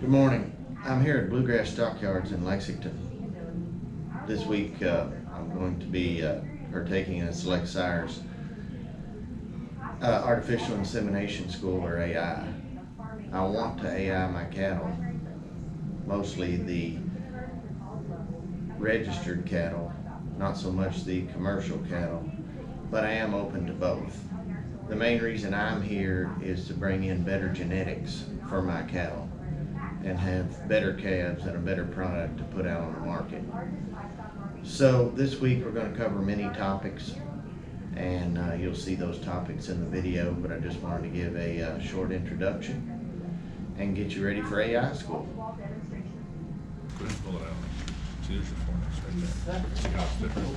Good morning. I'm here at Bluegrass Stockyards in Lexington. This week I'm going to be partaking in a Select Sires Artificial Insemination School, or AI. I want to AI my cattle, mostly the registered cattle, not so much the commercial cattle, but I am open to both. The main reason I'm here is to bring in better genetics for my cattle and have better calves and a better product to put out on the market. So this week we're going to cover many topics, and you'll see those topics in the video, but I just wanted to give a short introduction and get you ready for AI school. Go ahead and pull it out. See, there's your fornix right there. See how it's different?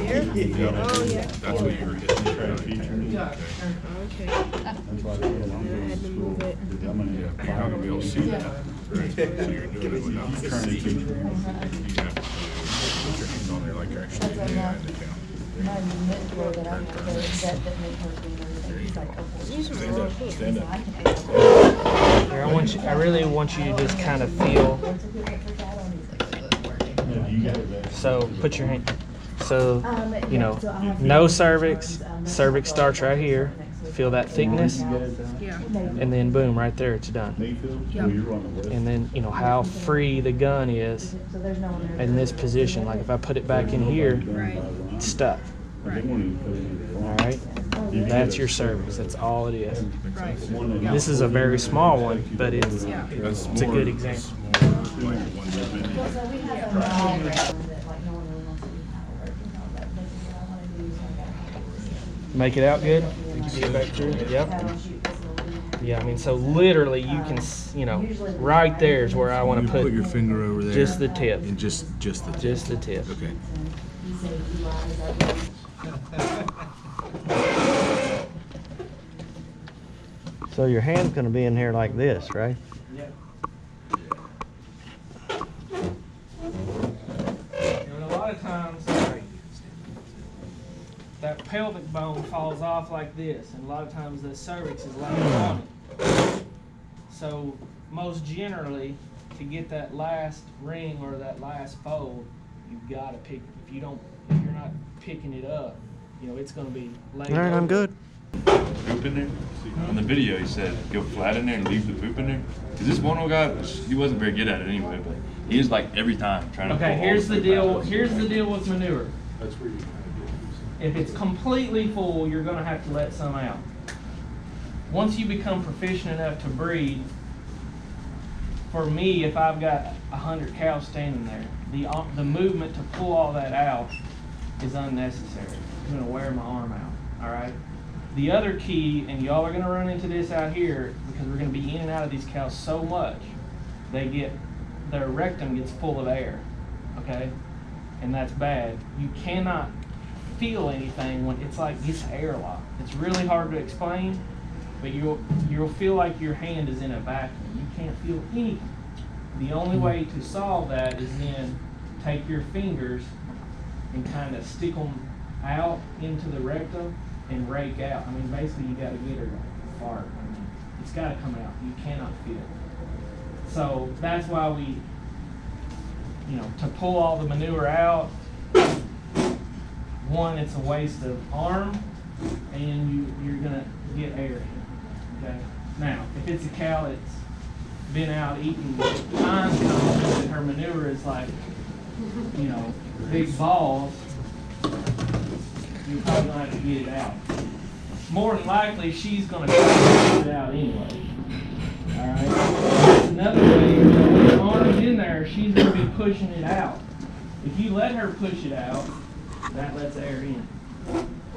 Here? Yep. Oh, yeah. That's what you were hitting. Yeah. Okay. I had to move it. Yeah, you're not gonna be able to see that. Right. So you're doing it without the feet. You have to put your hands on there like you're actually in the eye in the cow. Stand up. Here, I really want you to just kind of feel. So put your hand. So you know, no cervix. Cervix starts right here. Feel that thickness, Yeah. and then boom, right there, it's done. Yeah. And then you know how free the gun is in this position. Like if I put it back in here, Right. it's stuck. Right. All right. That's your cervix. That's all it is. Right. This is a very small one, but it's Yeah. That's it's a more- good example. Like one movement. Make it out good. Get back through. Yep. Yeah, I mean, so literally you can, you know, right there is where I want to Put put your finger over there. just the tip. And just the tip. Just the tip. Okay. So your hand's going to be in here like this, right? Yep. And a lot of times, that pelvic bone falls off like this, and a lot of times the cervix is laying on it. So most generally, to get that last ring or that last fold, you've got to pick. If you're not picking it up, you know it's going to be laid. All right, I'm good. Poop in there? On the video, he said go flat in there and leave the poop in there. Cause this one old guy, he wasn't very good at it anyway, but he was like every time trying to. Okay, pull here's all the poop deal. out. Here's the deal with manure. That's where you If it's completely full, you're going to have to let some out. Once you become proficient enough to breed, for me, if I've got 100 cows standing there, the movement to pull all that out is unnecessary. I'm going to wear my arm out. All right. The other key, and y'all are going to run into this out here because we're going to be in and out of these cows so much, their rectum gets full of air. Okay, and that's bad. You cannot feel anything when it's like it's airlocked. It's really hard to explain, but you'll feel like your hand is in a vacuum. You can't feel anything. The only way to solve that is then take your fingers and kind of stick them out into the rectum and rake out. I mean, basically you got to get her to fart. I mean, it's got to come out. You cannot feel it. So that's why we, you know, to pull all the manure out. One, it's a waste of arm, and you're gonna get air in. Okay. Now, if it's a cow that's been out eating pine cones and her manure is like, you know, big balls, you're probably gonna have to get it out. More than likely, she's gonna try to get it out anyway. All right. That's another way. When her arm's in there, she's gonna be pushing it out. If you let her push it out, that lets air in.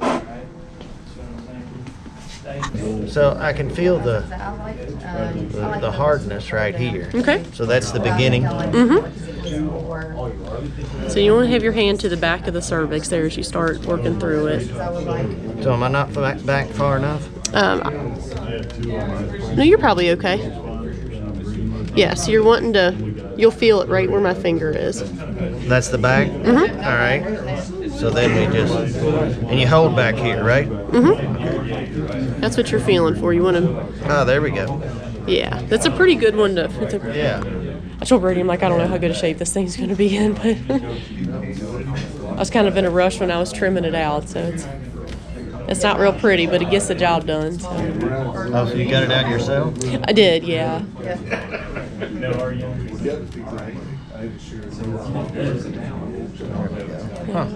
Alright? See what I'm saying? So I can feel the hardness right here. Okay. So that's the beginning. So you want to have your hand to the back of the cervix there as you start working through it. So am I not back far enough? No, you're probably okay. Yeah, so you're wanting to, you'll feel it right where my finger is. That's the back? Mm-hmm. All right. So then we just, and you hold back here, right? Mm-hmm. That's what you're feeling for. You want to, Oh, there we go. yeah, that's a pretty good one to, Yeah. told Brady, I'm like, I don't know how good a shape this thing's going to be in, but I was kind of in a rush when I was trimming it out, so it's not real pretty, but it gets the job done. So. Oh, so you got it out yourself? I did, yeah. Huh.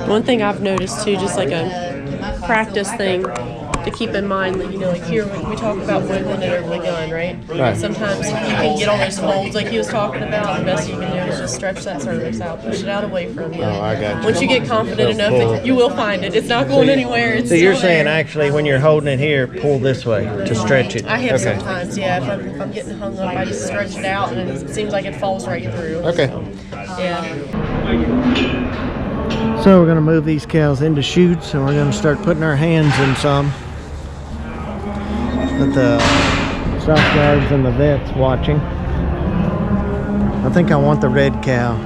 One thing I've noticed too, just like a practice thing to keep in mind, like, you know, like here we talk about wiggling it over the gun, right? Right. Sometimes you can get all those folds like he was talking about. The best you can do is just stretch that cervix out, push it out away from you. Oh, I got you. Once you get confident enough, you will find it. It's not going anywhere. It's So you're still saying there. actually when you're holding it here, pull this way to stretch it? I have sometimes, yeah. If I'm getting hung up, I just stretch it out, and it seems like it falls right through. Okay. Yeah. So we're going to move these cows into chutes, and we're going to start putting our hands in some. With the Stockyards and the vets watching. I think I want the red cow.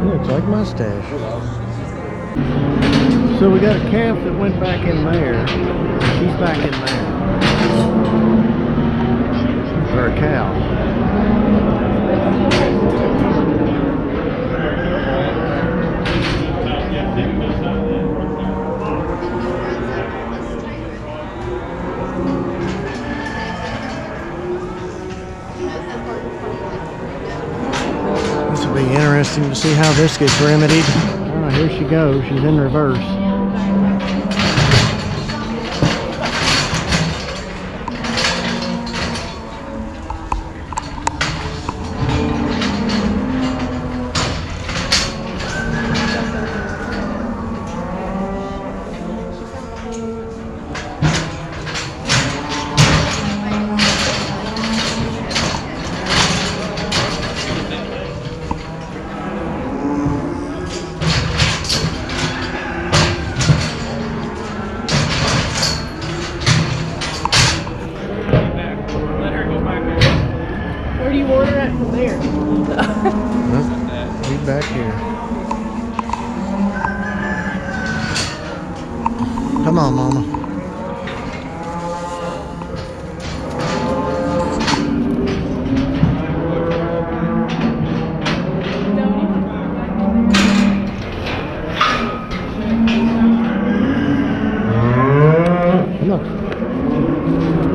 Looks like mustache. So we got a calf that went back in there. She's back in there. Or a cow. This will be interesting to see how this gets remedied. Oh, here she goes. She's in reverse. Let her go back there. Where do you want her at from there? He's back here. Come on, Mama. Come on.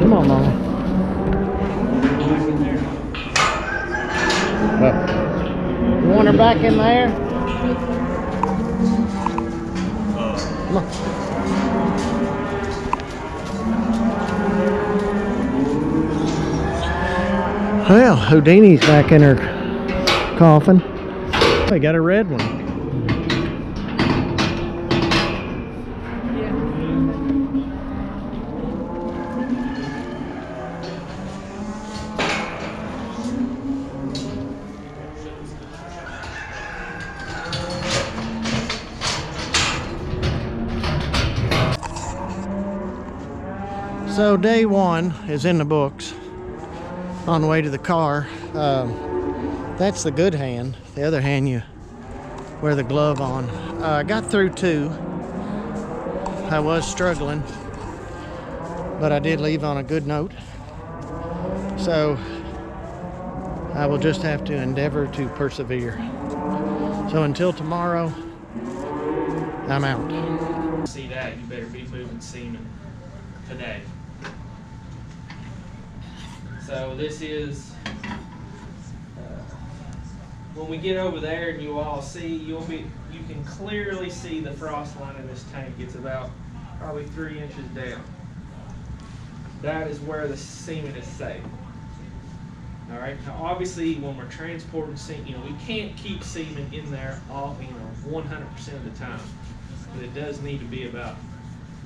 Come on, Mama. You want her back in there? Come on. Well, Houdini's back in her coffin. We got a red one. So day one is in the books. On the way to the car. That's the good hand. The other hand you wear the glove on. I got through 2. I was struggling, but I did leave on a good note. So I will just have to endeavor to persevere. So until tomorrow, I'm out. See that, you better be moving semen today. So this is, when we get over there and you all see, you can clearly see the frost line in this tank. It's about probably 3 inches down. That is where the semen is safe. All right. Now, obviously, when we're transporting semen, we can't keep semen in there all, 100% of the time. But it does need to be about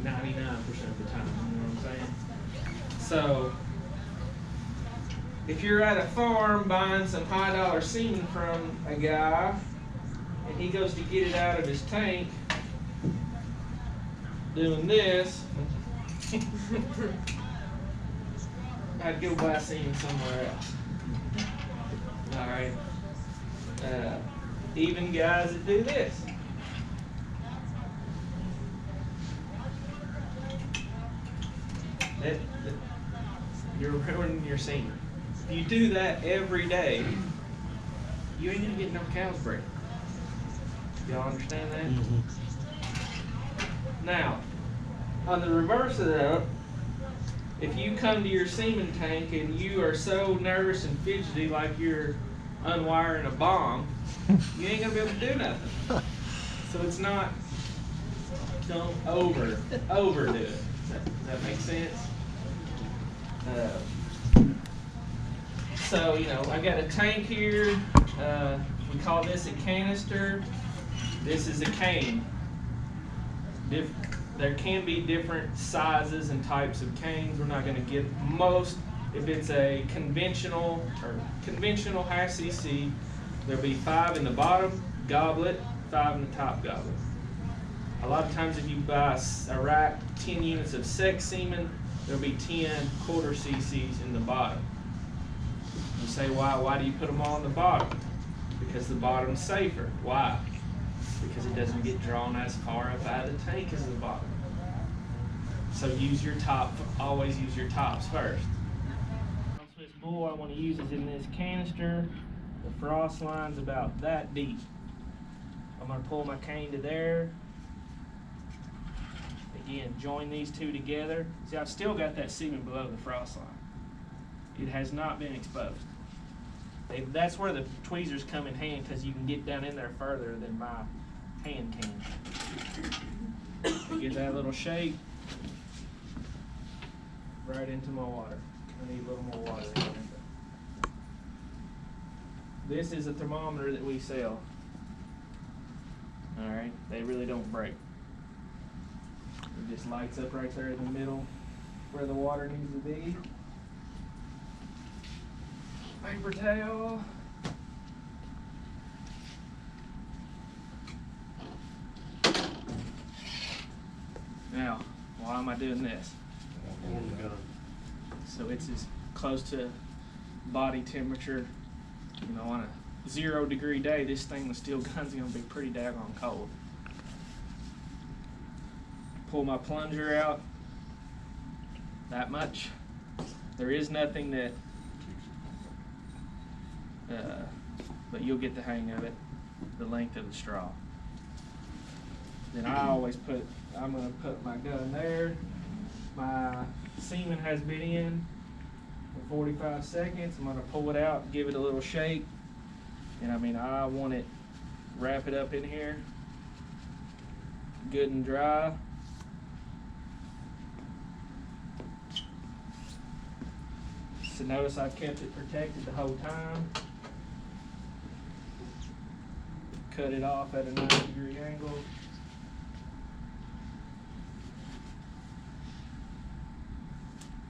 99% of the time. You know what I'm saying? So, if you're at a farm buying some high-dollar semen from a guy, and he goes to get it out of his tank, doing this, I'd go buy semen somewhere else. All right. Even guys that do this. You're ruining your semen. If you do that every day, you ain't gonna get no cows bred. Y'all understand that? Mm-hmm. Now, on the reverse of that, if you come to your semen tank and you are so nervous and fidgety like you're unwiring a bomb, you ain't gonna be able to do nothing. So it's not, don't overdo it. Does that make sense? So, you know, I got a tank here. We call this a canister. This is a cane. There can be different sizes and types of canes. We're not going to get most. If it's a conventional half cc, there'll be 5 in the bottom goblet, 5 in the top goblet. A lot of times if you buy a rack, 10 units of sex semen, there'll be 10 quarter cc's in the bottom. You say, why do you put them all in the bottom? Because the bottom's safer. Why? Because it doesn't get drawn as far up out of the tank as the bottom. So use your top, always use your tops first. This bull I want to use is in this canister. The frost line's about that deep. I'm going to pull my cane to there. Again, join these two together. See, I've still got that semen below the frost line. It has not been exposed. That's where the tweezers come in hand, because you can get down in there further than my hand can. Get that little shake right into my water. I need a little more water in there. This is a thermometer that we sell. All right, they really don't break. It just lights up right there in the middle where the water needs to be. Paper towel. Now, why am I doing this? So it's as close to body temperature. You know, on a 0 degree day, this stainless steel gun's gonna be pretty daggone cold. Pull my plunger out. That much. There is nothing that, but you'll get the hang of it, the length of the straw. Then I'm gonna put my gun there. My semen has been in for 45 seconds. I'm gonna pull it out, give it a little shake. And I want it, wrap it up in here, good and dry. So notice I've kept it protected the whole time. Cut it off at a 90-degree angle.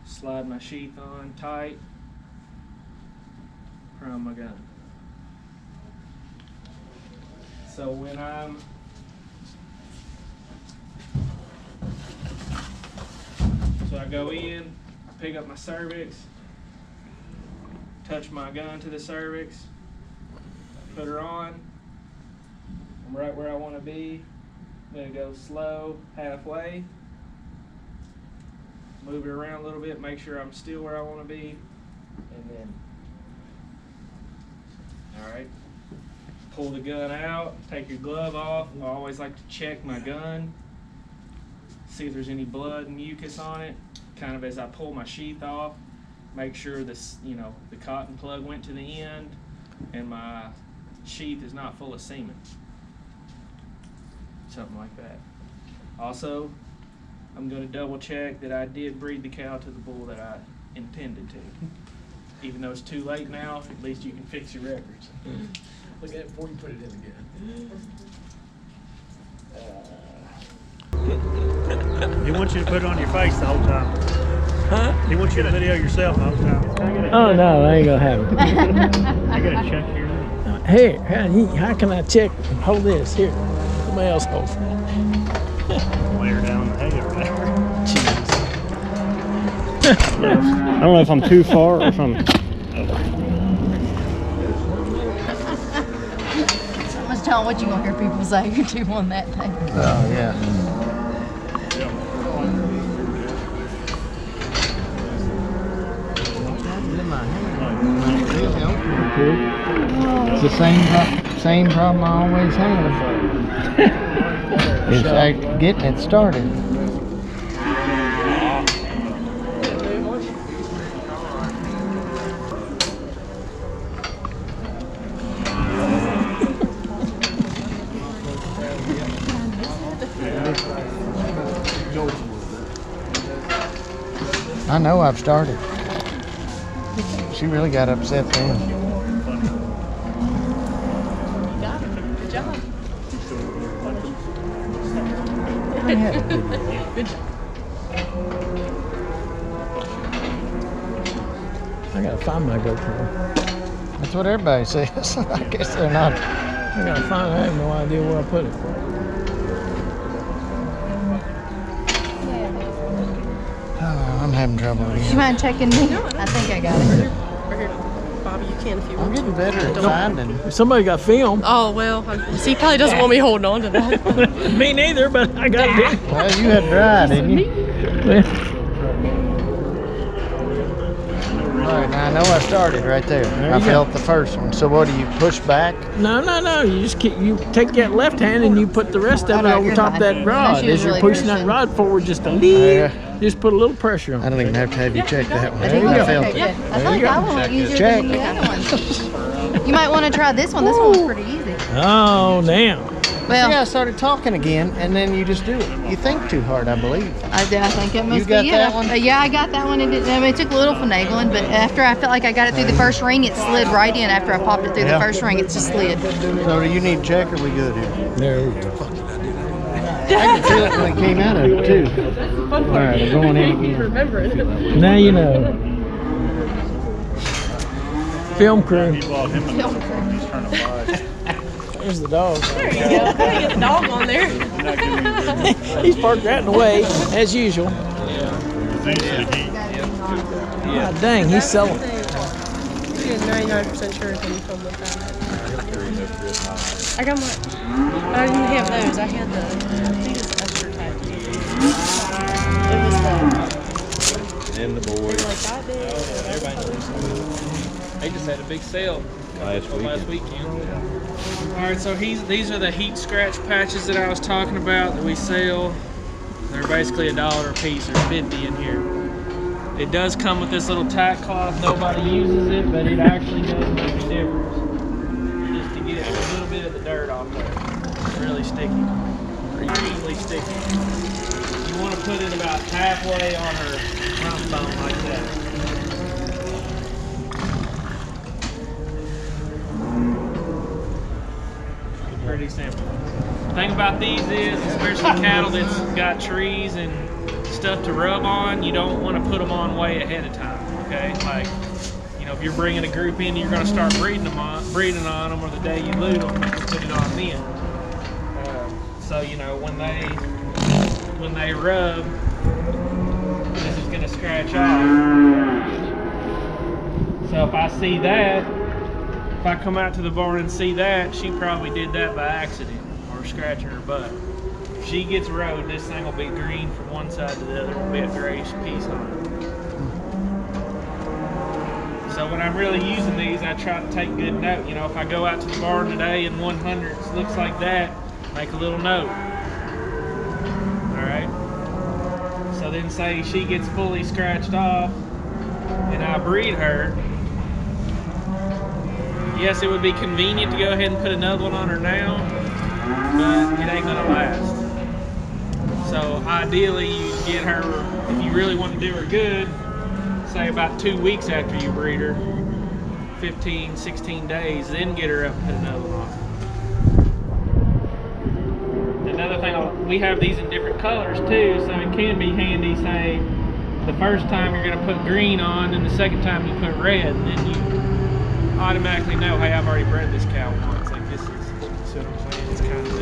Slide my sheath on tight. Prime my gun. So when I go in, pick up my cervix, touch my gun to the cervix, put her on. I'm right where I want to be. I'm going to go slow, halfway. Move it around a little bit, make sure I'm still where I want to be. And then, all right, pull the gun out, take your glove off. I always like to check my gun, see if there's any blood and mucus on it. Kind of as I pull my sheath off, make sure this, the cotton plug went to the end and my sheath is not full of semen. Something like that. Also, I'm going to double check that I did breed the cow to the bull that I intended to. Even though it's too late now, at least you can fix your records. Look at it before you put it in again. He wants you to put it on your face the whole time. Huh? He wants you to video yourself the whole time. Oh no, I ain't gonna have it. I gotta check here. Here, how can I check? Hold this here. Somebody else hold. Lay her down on the hay over there. Jeez. I don't know if I'm too far or if I'm. I was telling what you gonna hear people say you're too on that thing. Oh, yeah. It's the same problem I always have. It's like getting it started. I know I've started. She really got upset then. Good job. Good job. I gotta find my GoPro. That's what everybody says. I guess they're not. I gotta find it. I have no idea where I put it. Oh, I'm having trouble Do you again. mind checking me? I think I got it. Right here. Bobby, you can if you I'm want. getting better at finding. If somebody got film. Oh, well, see, he probably doesn't want me holding on to that. Me neither, but I got it. Well, you had dry, didn't you? All right, now I know I started right there. I felt the first one. So what do you push back? No. You just you take that left hand and you put the rest of it no, over you're top of fine. that rod. She was As you're really pushing that pushing. rod forward just a little, Yeah. just put a little pressure on I it. don't even have to have you check that one. I think I that's felt okay, it. good. I thought that one was easier Check. than the other one. You might want to try this one. This one was pretty easy. Oh, damn. Well, Yeah, I started talking again, and then you just do it. You think too hard, I believe. I think it must got be that it. one? Yeah, I got that one. It took a little finagling, but after I felt like I got it through the first ring, it slid right in. After I popped it through the first ring, it just slid. So do you need to check, or we good here? There we go. I could feel it when it came out of it, too. All right, I'm going in again. Remember it. Now you know. Film crew. He bought him a new one. He's trying to buy. There's the dog. There you go. Gotta get the dog on there. He's parked right in the way, as usual. Thanks to the heat. God dang, he's selling. You're 99% sure when you come with that. I got my. I didn't have those. I had the. I think it's the extra type. It was the. And the boys. Like that big. They just had a big sale Last weekend. All right, so these are the heat scratch patches that I was talking about that we sell. They're basically $1 a piece. There's 50 in here. It does come with this little tack cloth. Nobody uses it, but it actually does make a difference. Just to get a little bit of the dirt off there. It's really sticky. Extremely sticky. You want to put it about halfway on her front bone like that. Pretty simple. The thing about these is, especially cattle that's got trees and stuff to rub on, you don't want to put them on way ahead of time. Okay, like, you know, if you're bringing a group in, you're going to start breeding on them, or the day you loot them, you can put it on then. So you know when they rub, this is going to scratch off. So if I see that. If I come out to the barn and see that, she probably did that by accident or scratching her butt. If she gets rode, this thing will be green from one side to the other. Will be a grayish piece on it. So when I'm really using these, I try to take good note. You know, if I go out to the barn today and 100 looks like that, make a little note. All right. So then say she gets fully scratched off and I breed her. Yes, it would be convenient to go ahead and put another one on her now, but it ain't gonna last. So ideally you get her, if you really want to do her good, say about 2 weeks after you breed her, 15, 16 days, then get her up and put another one on. Another thing, we have these in different colors too, so it can be handy, say, the first time you're gonna put green on, and the second time you put red, and then you automatically know, hey, I've already bred this cow once. Like this is, see what I'm saying? It's kind of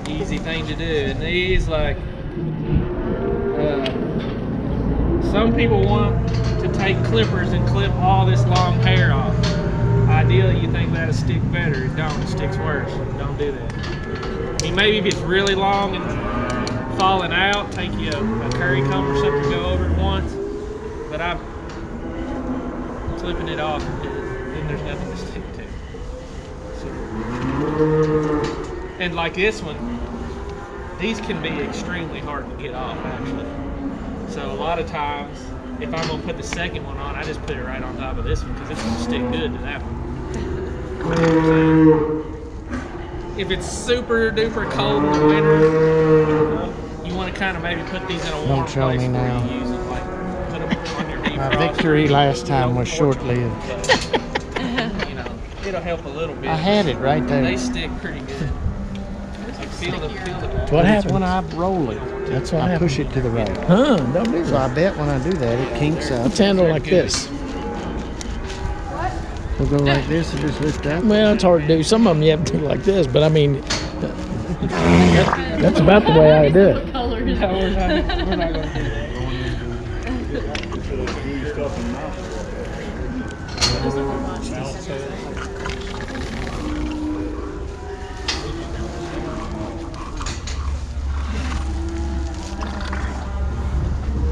easy thing to do. And these, like, some people want to take clippers and clip all this long hair off. Ideally, you think that'll stick better. It don't. It sticks worse. Don't do that. I mean, maybe if it's really long and falling out, take you a curry comb or something, go over it once. But I'm clipping it off, then there's nothing to stick to. So, and like this one, these can be extremely hard to get off, actually. So a lot of times, if I'm gonna put the second one on, I just put it right on top of this one because it's gonna stick good to that one. If it's super duper cold in the winter, you want to kind of maybe put these in a warm Don't show place me before now. you use them. Like put them on your defrost. My victory last time was short-lived. You know, it'll help a little bit. I had it right there. They stick pretty good. Like feel the. What happens? When I roll it, That's what I happens. push it to the right. Huh? Don't do So that. I bet when I do that, it kinks up. It's handled like this. We'll go like this and just lift up. Well, it's hard to do. Some of them you have to do like this, but I mean, that's about the way I do it. No, we're not gonna do that.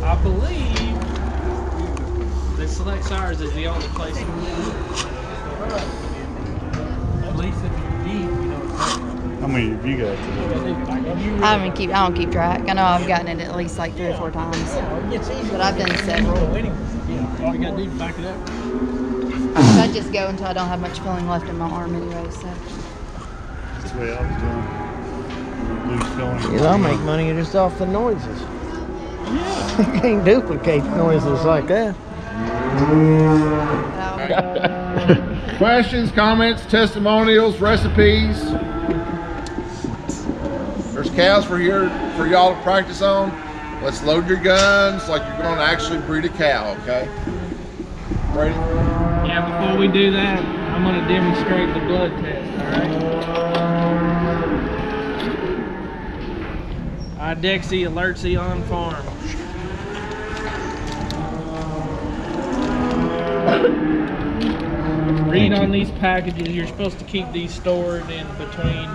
I believe that Stockyards is the only place. At least if you need, you know. How many have you got? I don't keep track. I know I've gotten it at least like 3 or 4 times, but I've done several. All you gotta do is back it up. I just go until I don't have much feeling left in my arm anyway. So That's the way I was doing. Loose filling. I'll make money just off the noises. You can't duplicate noises like that. Questions, comments, testimonials, recipes. There's cows for y'all to practice on. Let's load your guns like you're going to actually breed a cow, okay? Ready? Yeah, before we do that, I'm going to demonstrate the blood test, alright? IDEXI alertsy on farm. Read on these packages, you're supposed to keep these stored in between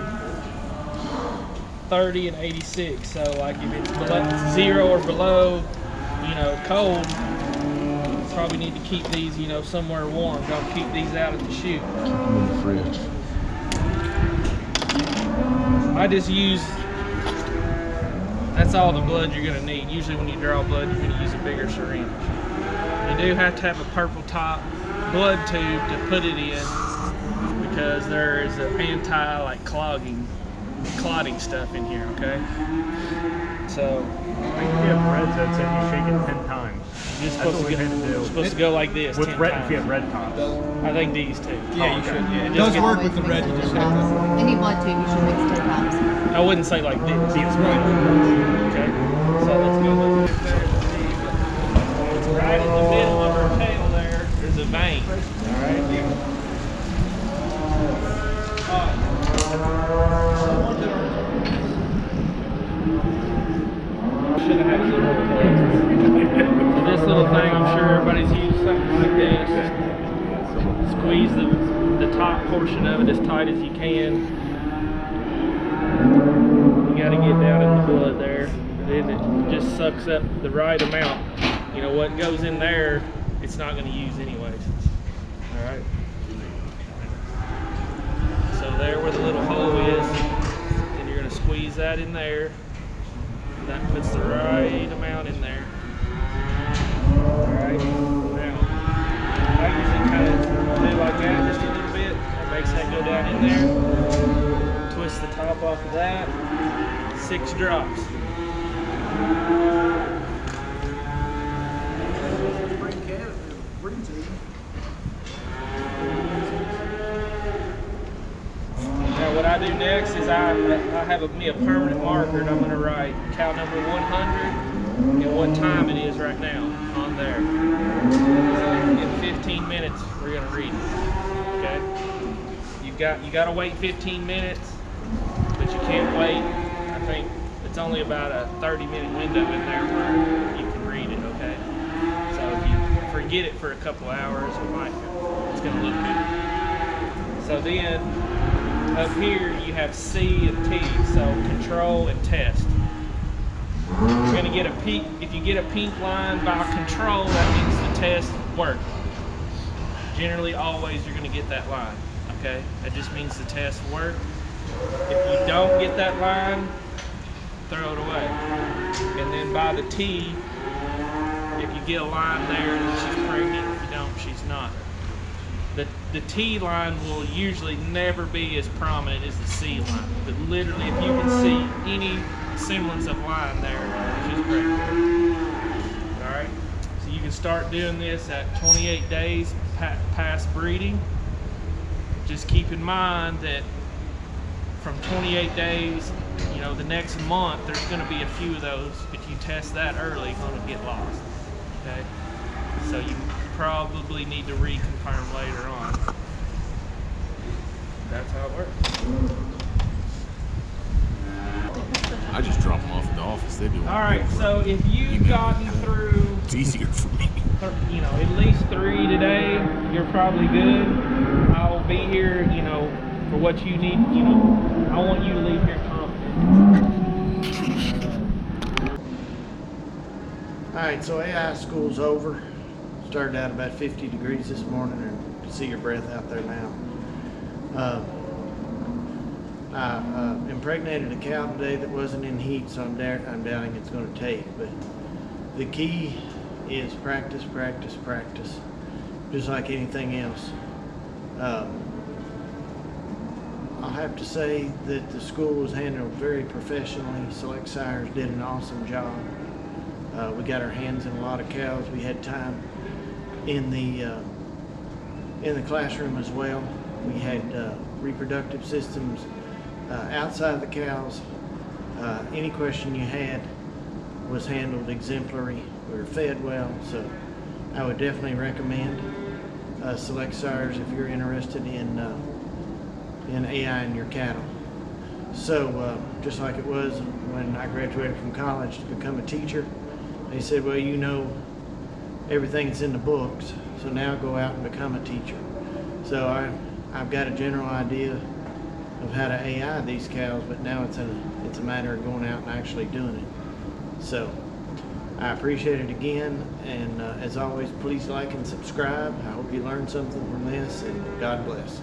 30 and 86. So like if it's below 0 or below, you know, cold, you probably need to keep these, you know, somewhere warm. Don't keep these out at the chute. In the fridge. I just use, that's all the blood you're gonna need. Usually when you draw blood, you're gonna use a bigger syringe. You do have to have a purple top blood tube to put it in because there is an anti like clotting stuff in here, okay? So I think if you have reds, that's it. You shake it 10 times. you're That's what we had to do. supposed to go like this With 10 red, times. if you have red tops. I think these two. Yeah, you should. Yeah, it Just does get- work with the red. You just have to. any blood tube, you should mix 10 times. I wouldn't say like this. See, it's right. Okay. So let's go look at there and see. It's right in the middle of her tail there. There's a vein. All right. Should have had a little test. So this little thing, I'm sure everybody's used something like this. Squeeze the top portion of it as tight as you can. You got to get down in the blood there. Then it just sucks up the right amount. You know what goes in there, it's not going to use anyways. All right. So there where the little hole is, and you're going to squeeze that in there. That puts the right amount in there. Alright, now I usually kind of do like that just a little bit. That makes that go down in there. Twist the top off of that. 6 drops. Now what I do next is I have me a permanent marker and I'm going to write cow number 100 and what time it is right now on there. In 15 minutes we're going to read it. Okay? You got to wait 15 minutes, but you can't wait. I think it's only about a 30-minute window in there where you can read it, okay? So if you forget it for a couple hours, it's gonna look good. So then, up here you have C and T, so control and test. You're gonna get a pink, if you get a pink line by control, that means the test worked. Generally, always you're gonna get that line, okay? That just means the test worked. If you don't get that line, throw it away. And then by the T, if you get a line there, then she's pregnant. If you don't, she's not. The T line will usually never be as prominent as the C line. But literally, if you can see any semblance of line there, she's pregnant. All right? So you can start doing this at 28 days past breeding. Just keep in mind that from 28 days, you know, the next month, there's going to be a few of those, if you test that early, going to get lost, okay? So you probably need to reconfirm later on. That's how it works. I just drop them off at the office. They do. All right, so if you've gotten through, it's easier for me. You know, at least 3 today, you're probably good. I'll be here, you know, for what you need, you know, I want you to leave here confident. Alright, so AI school's over. Started out about 50 degrees this morning, and you can see your breath out there now. I impregnated a cow today that wasn't in heat, so I'm doubting it's going to take. But the key is practice, practice, practice, just like anything else. I'll have to say that the school was handled very professionally. Select Sires did an awesome job. We got our hands in a lot of cows. We had time in the classroom as well. We had reproductive systems outside the cows. Any question you had was handled exemplary. We were fed well, so I would definitely recommend Select Sires if you're interested in AI in your cattle. So just like it was when I graduated from college to become a teacher, they said, well, you know everything that's in the books, so now go out and become a teacher. So I've got a general idea of how to AI these cows, but now it's a matter of going out and actually doing it. So I appreciate it again, and as always, please like and subscribe. I hope you learned something from this, and God bless.